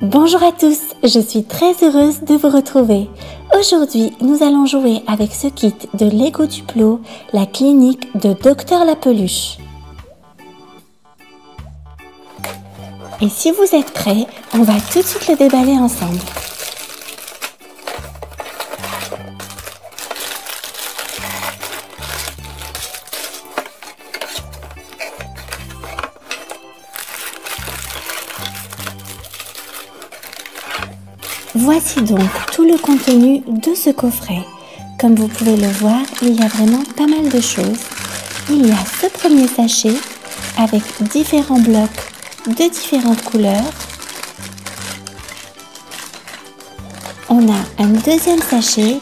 Bonjour à tous, je suis très heureuse de vous retrouver. Aujourd'hui, nous allons jouer avec ce kit de Lego Duplo, la clinique de Dr Lapeluche. Et si vous êtes prêts, on va tout de suite le déballer ensemble. Voici donc tout le contenu de ce coffret. Comme vous pouvez le voir, il y a vraiment pas mal de choses. Il y a ce premier sachet avec différents blocs de différentes couleurs. On a un deuxième sachet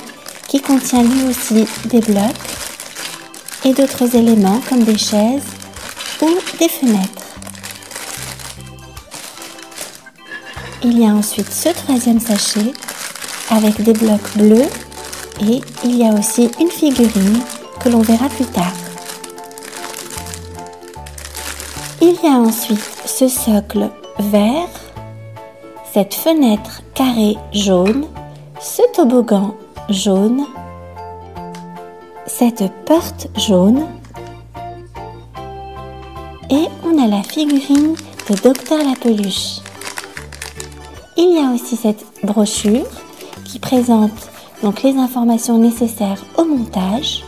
qui contient lui aussi des blocs et d'autres éléments comme des chaises ou des fenêtres. Il y a ensuite ce troisième sachet avec des blocs bleus et il y a aussi une figurine que l'on verra plus tard. Il y a ensuite ce socle vert, cette fenêtre carrée jaune, ce toboggan jaune, cette porte jaune et on a la figurine de Dr Lapeluche. Il y a aussi cette brochure qui présente donc les informations nécessaires au montage.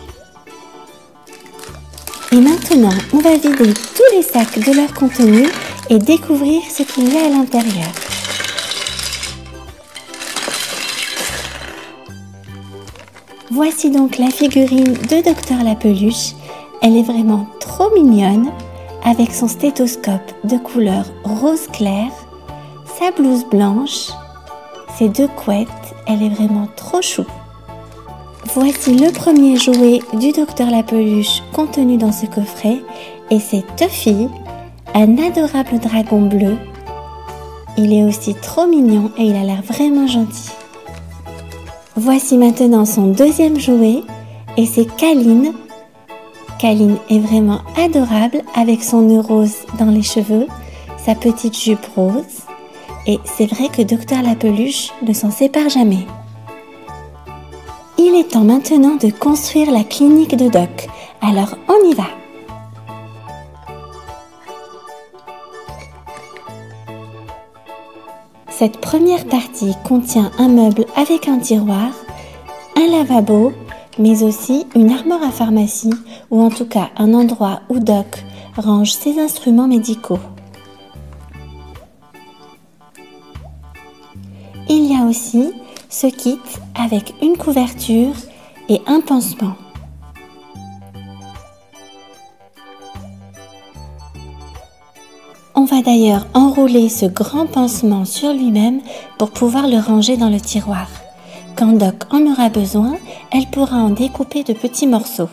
Et maintenant, on va vider tous les sacs de leur contenu et découvrir ce qu'il y a à l'intérieur. Voici donc la figurine de Dr Lapeluche. Elle est vraiment trop mignonne avec son stéthoscope de couleur rose clair, sa blouse blanche, ses deux couettes, elle est vraiment trop chou. Voici le premier jouet du Dr Lapeluche contenu dans ce coffret et c'est Tuffy, un adorable dragon bleu. Il est aussi trop mignon et il a l'air vraiment gentil. Voici maintenant son deuxième jouet et c'est Caline. Caline est vraiment adorable avec son nœud rose dans les cheveux, sa petite jupe rose. Et c'est vrai que Dr Lapeluche ne s'en sépare jamais. Il est temps maintenant de construire la clinique de Doc. Alors on y va! Cette première partie contient un meuble avec un tiroir, un lavabo, mais aussi une armoire à pharmacie ou en tout cas un endroit où Doc range ses instruments médicaux. Il y a aussi ce kit avec une couverture et un pansement. On va d'ailleurs enrouler ce grand pansement sur lui-même pour pouvoir le ranger dans le tiroir. Quand Doc en aura besoin, elle pourra en découper de petits morceaux.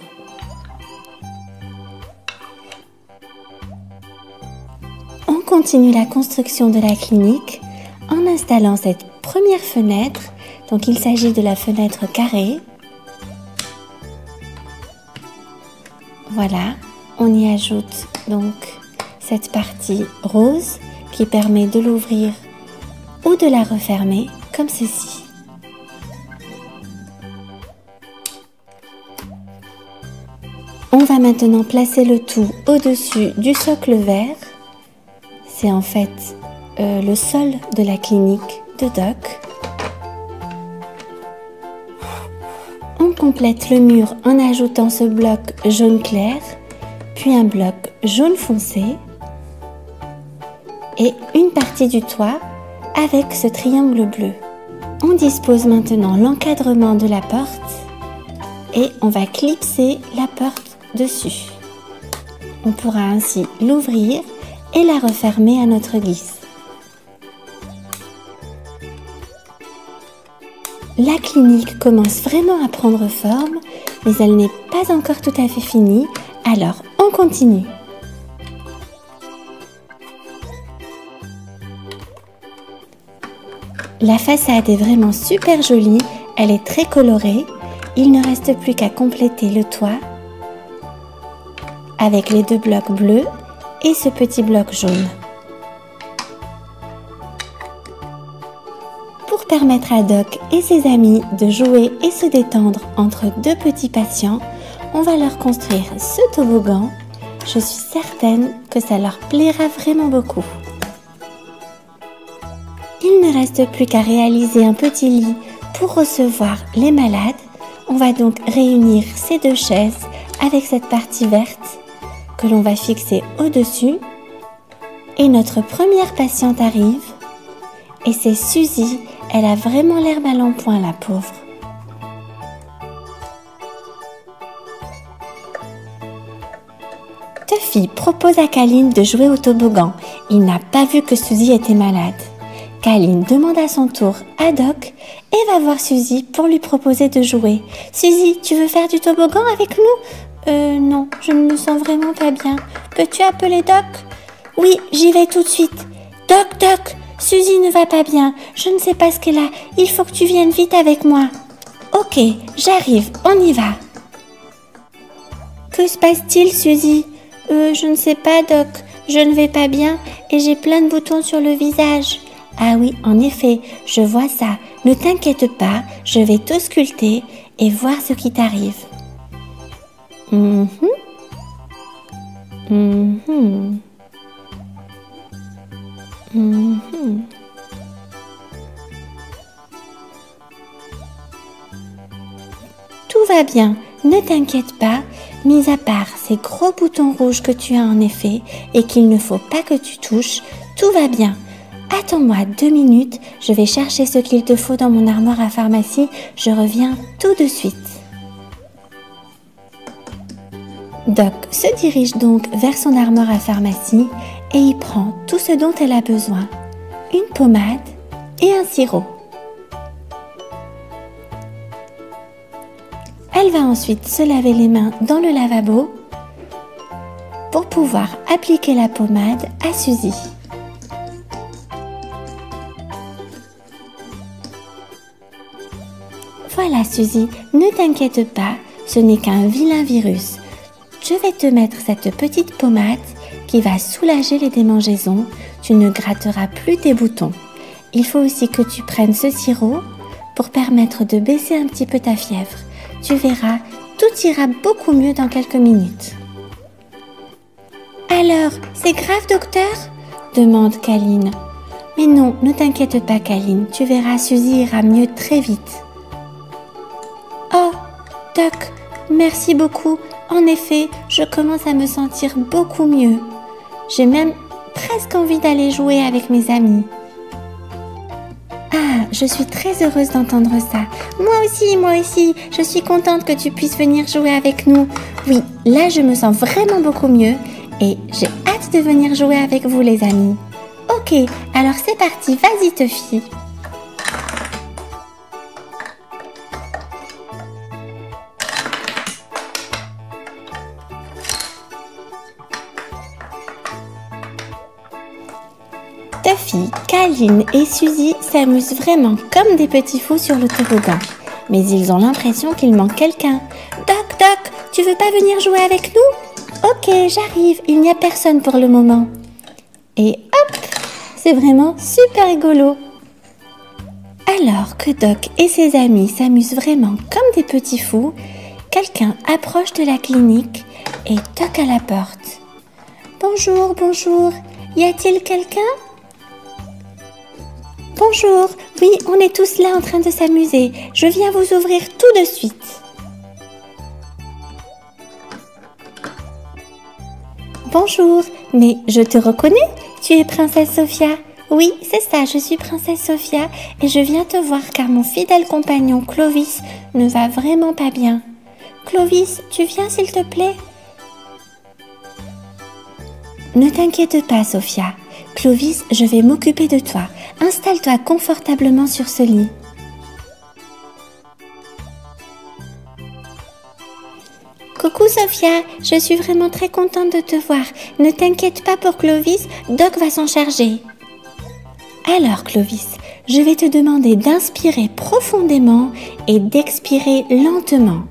On continue la construction de la clinique en installant cette première fenêtre. Donc il s'agit de la fenêtre carrée. Voilà, on y ajoute donc cette partie rose qui permet de l'ouvrir ou de la refermer comme ceci. On va maintenant placer le tout au-dessus du socle vert. C'est en fait le sol de la clinique de Doc. On complète le mur en ajoutant ce bloc jaune clair, puis un bloc jaune foncé et une partie du toit avec ce triangle bleu. On dispose maintenant l'encadrement de la porte et on va clipser la porte dessus. On pourra ainsi l'ouvrir et la refermer à notre guise. La clinique commence vraiment à prendre forme, mais elle n'est pas encore tout à fait finie, alors on continue. La façade est vraiment super jolie, elle est très colorée. Il ne reste plus qu'à compléter le toit avec les deux blocs bleus et ce petit bloc jaune. Pour permettre à Doc et ses amis de jouer et se détendre entre deux petits patients, on va leur construire ce toboggan. Je suis certaine que ça leur plaira vraiment beaucoup. Il ne reste plus qu'à réaliser un petit lit pour recevoir les malades. On va donc réunir ces deux chaises avec cette partie verte que l'on va fixer au-dessus. Et notre première patiente arrive. Et c'est Suzy. Elle a vraiment l'air mal en point, la pauvre. Tuffy propose à Kaline de jouer au toboggan. Il n'a pas vu que Suzy était malade. Kaline demande à son tour à Doc et va voir Suzy pour lui proposer de jouer. « Suzy, tu veux faire du toboggan avec nous ?»« Non, je ne me sens vraiment pas bien. Peux-tu appeler Doc ?»« Oui, j'y vais tout de suite. Doc, Doc, Suzy ne va pas bien. Je ne sais pas ce qu'elle a. Il faut que tu viennes vite avec moi. »« Ok, j'arrive, on y va. »« Que se passe-t-il, Suzy ?»« Je ne sais pas, Doc. Je ne vais pas bien et j'ai plein de boutons sur le visage. » « Ah oui, en effet, je vois ça. Ne t'inquiète pas, je vais t'ausculter et voir ce qui t'arrive. » Tout va bien, ne t'inquiète pas, mis à part ces gros boutons rouges que tu as en effet et qu'il ne faut pas que tu touches, tout va bien. Attends-moi 2 minutes, je vais chercher ce qu'il te faut dans mon armoire à pharmacie, je reviens tout de suite. Doc se dirige donc vers son armoire à pharmacie et y prend tout ce dont elle a besoin, une pommade et un sirop. Elle va ensuite se laver les mains dans le lavabo pour pouvoir appliquer la pommade à Suzy. Voilà Suzy, ne t'inquiète pas, ce n'est qu'un vilain virus. Je vais te mettre cette petite pommade qui va soulager les démangeaisons. Tu ne gratteras plus tes boutons. Il faut aussi que tu prennes ce sirop pour permettre de baisser un petit peu ta fièvre. Tu verras, tout ira beaucoup mieux dans quelques minutes. Alors, c'est grave, docteur ? Demande Kaline. Mais non, ne t'inquiète pas, Kaline. Tu verras, Suzy ira mieux très vite. Oh, Doc, merci beaucoup. En effet, je commence à me sentir beaucoup mieux. J'ai même presque envie d'aller jouer avec mes amis. Ah, je suis très heureuse d'entendre ça. Moi aussi, je suis contente que tu puisses venir jouer avec nous. Oui, là je me sens vraiment beaucoup mieux et j'ai hâte de venir jouer avec vous les amis. Ok, alors c'est parti, vas-y Tuffy. Tuffy, Kaline et Suzy s'amusent vraiment comme des petits fous sur le toboggan. Mais ils ont l'impression qu'il manque quelqu'un. Doc, Doc, tu veux pas venir jouer avec nous ? Ok, j'arrive, il n'y a personne pour le moment. Et hop, c'est vraiment super rigolo. Alors que Doc et ses amis s'amusent vraiment comme des petits fous, quelqu'un approche de la clinique et toque à la porte. Bonjour, bonjour, y a-t-il quelqu'un ? Bonjour, oui, on est tous là en train de s'amuser. Je viens vous ouvrir tout de suite. Bonjour, mais je te reconnais, tu es Princesse Sophia. Oui, c'est ça, je suis Princesse Sophia et je viens te voir car mon fidèle compagnon Clovis ne va vraiment pas bien. Clovis, tu viens s'il te plaît ? Ne t'inquiète pas, Sophia. Clovis, je vais m'occuper de toi. Installe-toi confortablement sur ce lit. Coucou Sophia, je suis vraiment très contente de te voir. Ne t'inquiète pas pour Clovis, Doc va s'en charger. Alors Clovis, je vais te demander d'inspirer profondément et d'expirer lentement.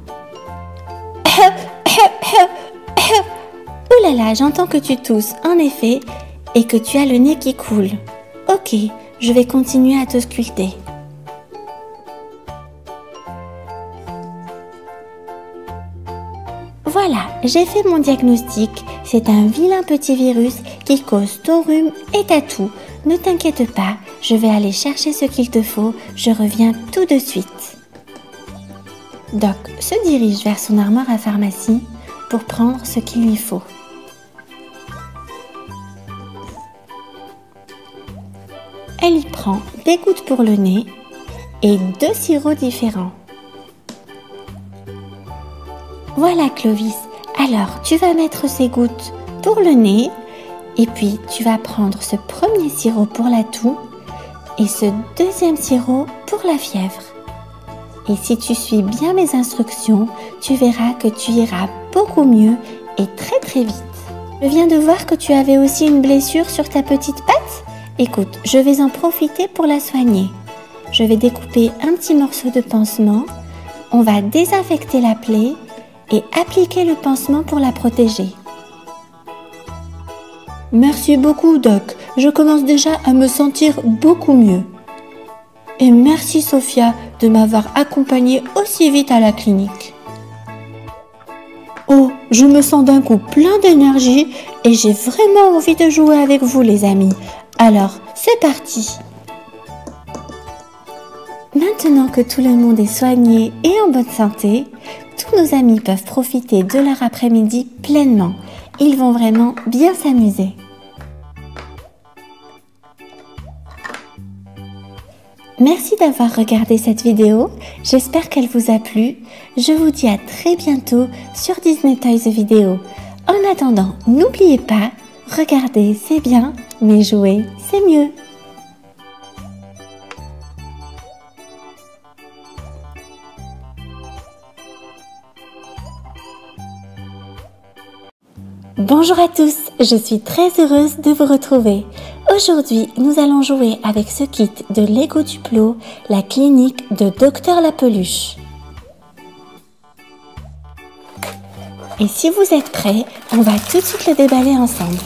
Ouh là là, j'entends que tu tousses, en effet, et que tu as le nez qui coule. Ok, je vais continuer à t'ausculter. j'ai fait mon diagnostic. C'est un vilain petit virus qui cause ton rhume et ta toux. Ne t'inquiète pas, je vais aller chercher ce qu'il te faut. Je reviens tout de suite. Doc se dirige vers son armoire à pharmacie pour prendre ce qu'il lui faut. Elle y prend des gouttes pour le nez et 2 sirops différents. Voilà Clovis, alors tu vas mettre ces gouttes pour le nez et puis tu vas prendre ce premier sirop pour la toux et ce deuxième sirop pour la fièvre. Et si tu suis bien mes instructions, tu verras que tu iras beaucoup mieux et très vite. Je viens de voir que tu avais aussi une blessure sur ta petite patte. Écoute, je vais en profiter pour la soigner. Je vais découper un petit morceau de pansement. On va désinfecter la plaie et appliquer le pansement pour la protéger. Merci beaucoup, Doc. Je commence déjà à me sentir beaucoup mieux. Et merci, Sophia, de m'avoir accompagnée aussi vite à la clinique. Oh, je me sens d'un coup plein d'énergie et j'ai vraiment envie de jouer avec vous, les amis. Alors, c'est parti! Maintenant que tout le monde est soigné et en bonne santé, tous nos amis peuvent profiter de leur après-midi pleinement. Ils vont vraiment bien s'amuser. Merci d'avoir regardé cette vidéo. J'espère qu'elle vous a plu. Je vous dis à très bientôt sur Disney Toys Vidéo. En attendant, n'oubliez pas, regarder c'est bien, mais jouer c'est mieux. Bonjour à tous, je suis très heureuse de vous retrouver. Aujourd'hui, nous allons jouer avec ce kit de Lego Duplo, la clinique de Dr La Peluche. Et si vous êtes prêts, on va tout de suite le déballer ensemble.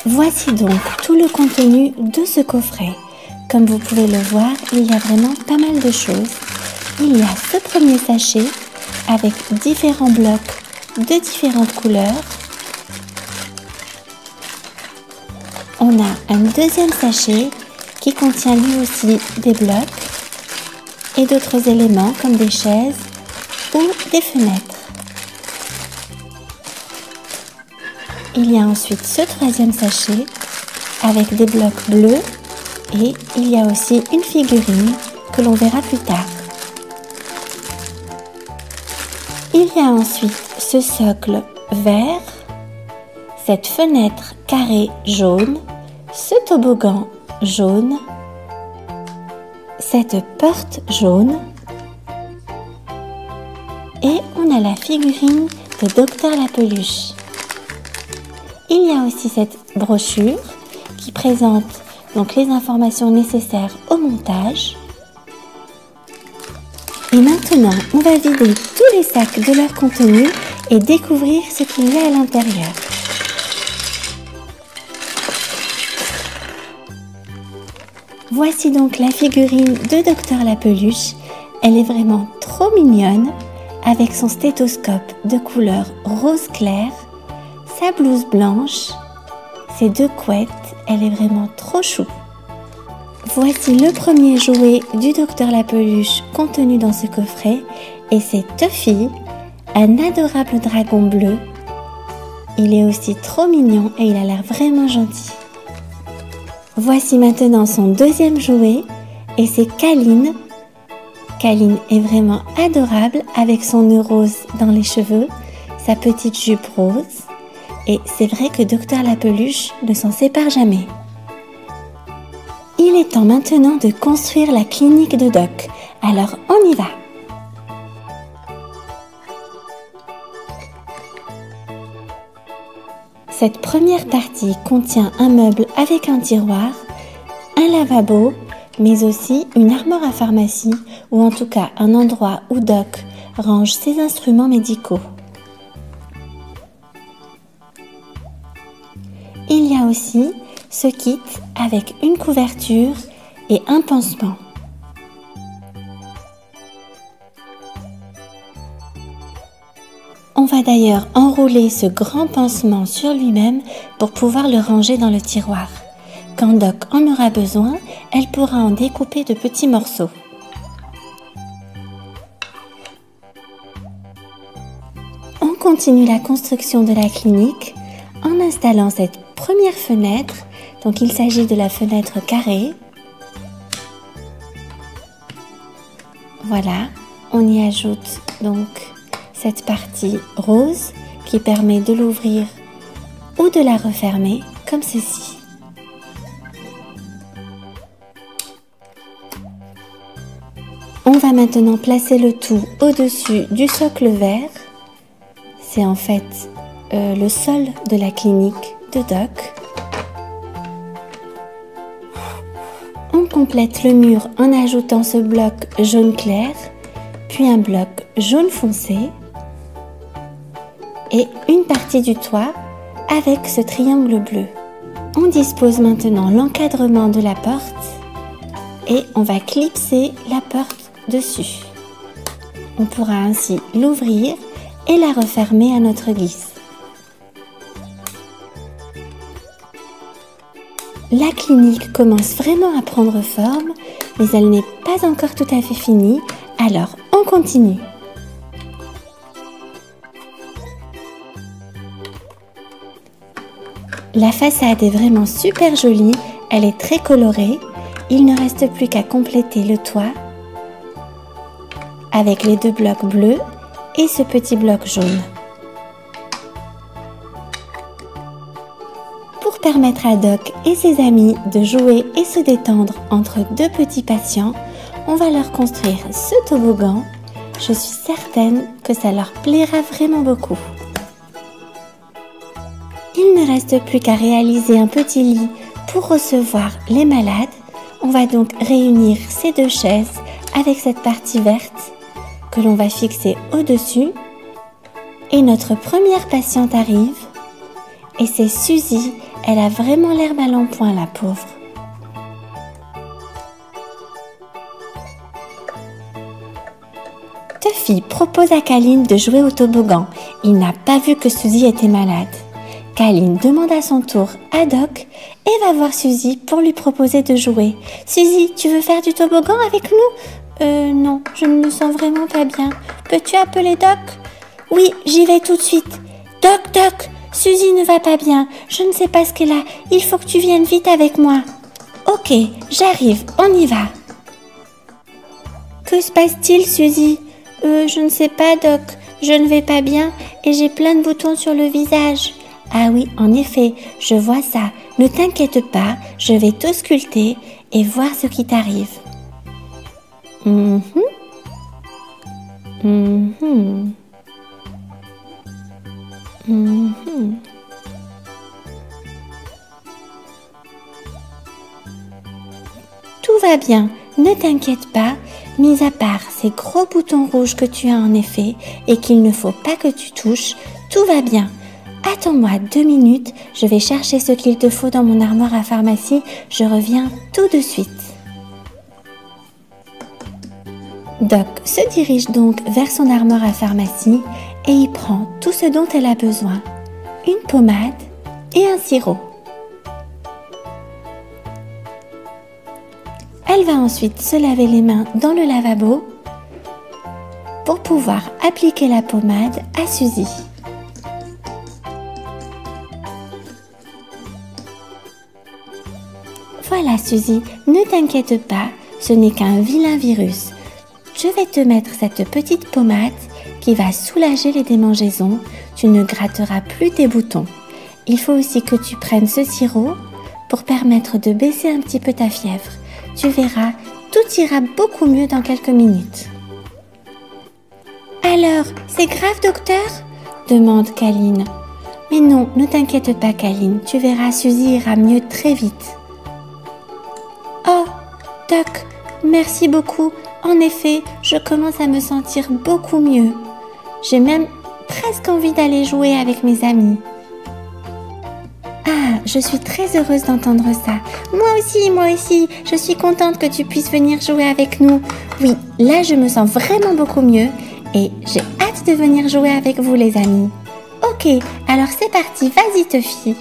Voici donc tout le contenu de ce coffret. Comme vous pouvez le voir, il y a vraiment pas mal de choses. Il y a ce premier sachet avec différents blocs de différentes couleurs. On a un deuxième sachet qui contient lui aussi des blocs et d'autres éléments comme des chaises ou des fenêtres. Il y a ensuite ce troisième sachet avec des blocs bleus et il y a aussi une figurine que l'on verra plus tard. Il y a ensuite ce socle vert, cette fenêtre carrée jaune, ce toboggan jaune, cette porte jaune et on a la figurine de Dr La Peluche. Il y a aussi cette brochure qui présente donc les informations nécessaires au montage. Et maintenant, on va vider tous les sacs de leur contenu et découvrir ce qu'il y a à l'intérieur. Voici donc la figurine de Dr La Peluche. Elle est vraiment trop mignonne avec son stéthoscope de couleur rose clair, sa blouse blanche, ses deux couettes, elle est vraiment trop chou. Voici le premier jouet du Dr La Peluche contenu dans ce coffret et c'est Tuffy, un adorable dragon bleu. Il est aussi trop mignon et il a l'air vraiment gentil. Voici maintenant son deuxième jouet et c'est Kaline. Kaline est vraiment adorable avec son nœud rose dans les cheveux, sa petite jupe rose. Et c'est vrai que Dr La Peluche ne s'en sépare jamais. Il est temps maintenant de construire la clinique de Doc. Alors on y va. Cette première partie contient un meuble avec un tiroir, un lavabo, mais aussi une armoire à pharmacie ou en tout cas un endroit où Doc range ses instruments médicaux. il y a aussi ce kit avec une couverture et un pansement. On va d'ailleurs enrouler ce grand pansement sur lui-même pour pouvoir le ranger dans le tiroir. Quand Doc en aura besoin, elle pourra en découper de petits morceaux. On continue la construction de la clinique en installant cette première fenêtre. Donc il s'agit de la fenêtre carrée. Voilà, on y ajoute donc cette partie rose qui permet de l'ouvrir ou de la refermer comme ceci. On va maintenant placer le tout au-dessus du socle vert. C'est en fait le sol de la clinique de Doc. On complète le mur en ajoutant ce bloc jaune clair, puis un bloc jaune foncé et une partie du toit avec ce triangle bleu. On dispose maintenant l'encadrement de la porte et on va clipser la porte dessus. On pourra ainsi l'ouvrir et la refermer à notre guise. La clinique commence vraiment à prendre forme, mais elle n'est pas encore tout à fait finie, alors on continue. La façade est vraiment super jolie, elle est très colorée. Il ne reste plus qu'à compléter le toit avec les deux blocs bleus et ce petit bloc jaune. Pour permettre à Doc et ses amis de jouer et se détendre entre deux petits patients, on va leur construire ce toboggan. Je suis certaine que ça leur plaira vraiment beaucoup. Il ne reste plus qu'à réaliser un petit lit pour recevoir les malades. On va donc réunir ces deux chaises avec cette partie verte que l'on va fixer au-dessus. Et notre première patiente arrive. Et c'est Suzy. Elle a vraiment l'air mal en point, la pauvre. Tuffy propose à Kaline de jouer au toboggan. Il n'a pas vu que Suzy était malade. Kaline demande à son tour à Doc et va voir Suzy pour lui proposer de jouer. « Suzy, tu veux faire du toboggan avec nous ?»« Non, je ne me sens vraiment pas bien. Peux-tu appeler Doc ?»« Oui, j'y vais tout de suite. »« Doc, Suzy ne va pas bien. Je ne sais pas ce qu'elle a. Il faut que tu viennes vite avec moi. »« Ok, j'arrive, on y va. »« Que se passe-t-il, Suzy ?»« Je ne sais pas, Doc. Je ne vais pas bien et j'ai plein de boutons sur le visage. » « Ah oui, en effet, je vois ça. Ne t'inquiète pas, je vais t'ausculter et voir ce qui t'arrive. » Tout va bien, ne t'inquiète pas, mis à part ces gros boutons rouges que tu as en effet et qu'il ne faut pas que tu touches, tout va bien. Attends-moi 2 minutes, je vais chercher ce qu'il te faut dans mon armoire à pharmacie, je reviens tout de suite. Doc se dirige donc vers son armoire à pharmacie et y prend tout ce dont elle a besoin, une pommade et un sirop. Elle va ensuite se laver les mains dans le lavabo pour pouvoir appliquer la pommade à Suzy. Voilà Suzy, ne t'inquiète pas, ce n'est qu'un vilain virus. Je vais te mettre cette petite pommade qui va soulager les démangeaisons. Tu ne gratteras plus tes boutons. Il faut aussi que tu prennes ce sirop pour permettre de baisser un petit peu ta fièvre. Tu verras, tout ira beaucoup mieux dans quelques minutes. Alors, c'est grave, docteur ? Demande Kaline. Mais non, ne t'inquiète pas, Kaline. Tu verras, Suzy ira mieux très vite. Oh, Doc, merci beaucoup. En effet, je commence à me sentir beaucoup mieux. J'ai même presque envie d'aller jouer avec mes amis. Ah, je suis très heureuse d'entendre ça. Moi aussi, je suis contente que tu puisses venir jouer avec nous. Oui, là je me sens vraiment beaucoup mieux et j'ai hâte de venir jouer avec vous les amis. Ok, alors c'est parti, vas-y Tuffy.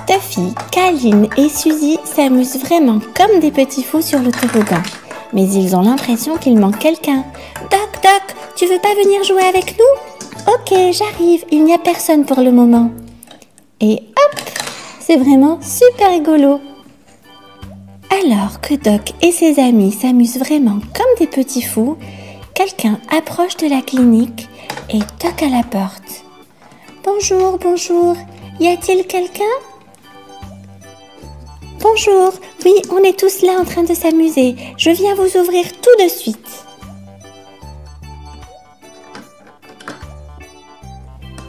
Tuffy, Kaline et Suzy s'amusent vraiment comme des petits fous sur le toboggan. Mais ils ont l'impression qu'il manque quelqu'un. Doc, tu veux pas venir jouer avec nous? Ok, j'arrive, il n'y a personne pour le moment. Et hop, c'est vraiment super rigolo. Alors que Doc et ses amis s'amusent vraiment comme des petits fous, quelqu'un approche de la clinique et toque à la porte. Bonjour, y a-t-il quelqu'un? Bonjour, oui, on est tous là en train de s'amuser. Je viens vous ouvrir tout de suite.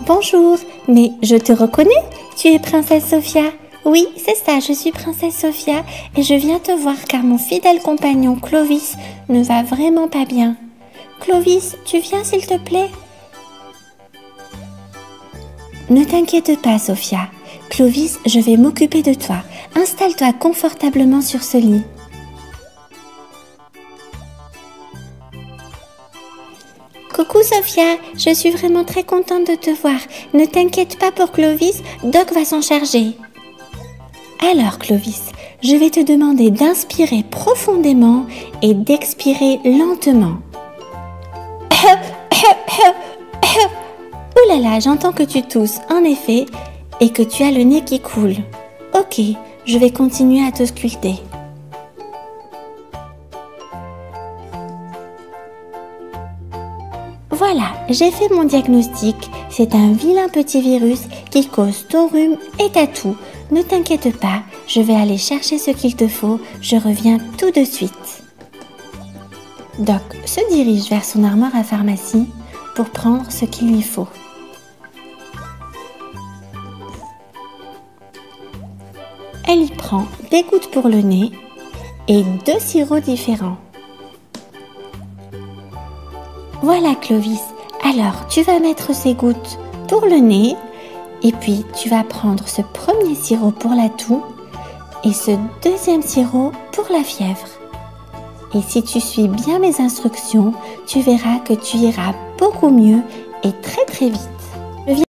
Bonjour, mais je te reconnais, tu es Princesse Sophia. Oui, c'est ça, je suis Princesse Sophia et je viens te voir car mon fidèle compagnon Clovis ne va vraiment pas bien. Clovis, tu viens s'il te plaît? Ne t'inquiète pas, Sophia. Clovis, je vais m'occuper de toi. Installe-toi confortablement sur ce lit. Coucou Sophia, je suis vraiment très contente de te voir. Ne t'inquiète pas pour Clovis, Doc va s'en charger. Alors Clovis, je vais te demander d'inspirer profondément et d'expirer lentement. Oh là là, j'entends que tu tousses, en effet, et que tu as le nez qui coule. Ok, je vais continuer à te sculpter. Voilà, j'ai fait mon diagnostic. C'est un vilain petit virus qui cause ton rhume et ta toux. Ne t'inquiète pas, je vais aller chercher ce qu'il te faut. Je reviens tout de suite. Doc se dirige vers son armoire à pharmacie pour prendre ce qu'il lui faut. Elle y prend des gouttes pour le nez et 2 sirops différents. Voilà Clovis, alors tu vas mettre ces gouttes pour le nez et puis tu vas prendre ce premier sirop pour la toux et ce deuxième sirop pour la fièvre. Et si tu suis bien mes instructions, tu verras que tu iras beaucoup mieux et très vite.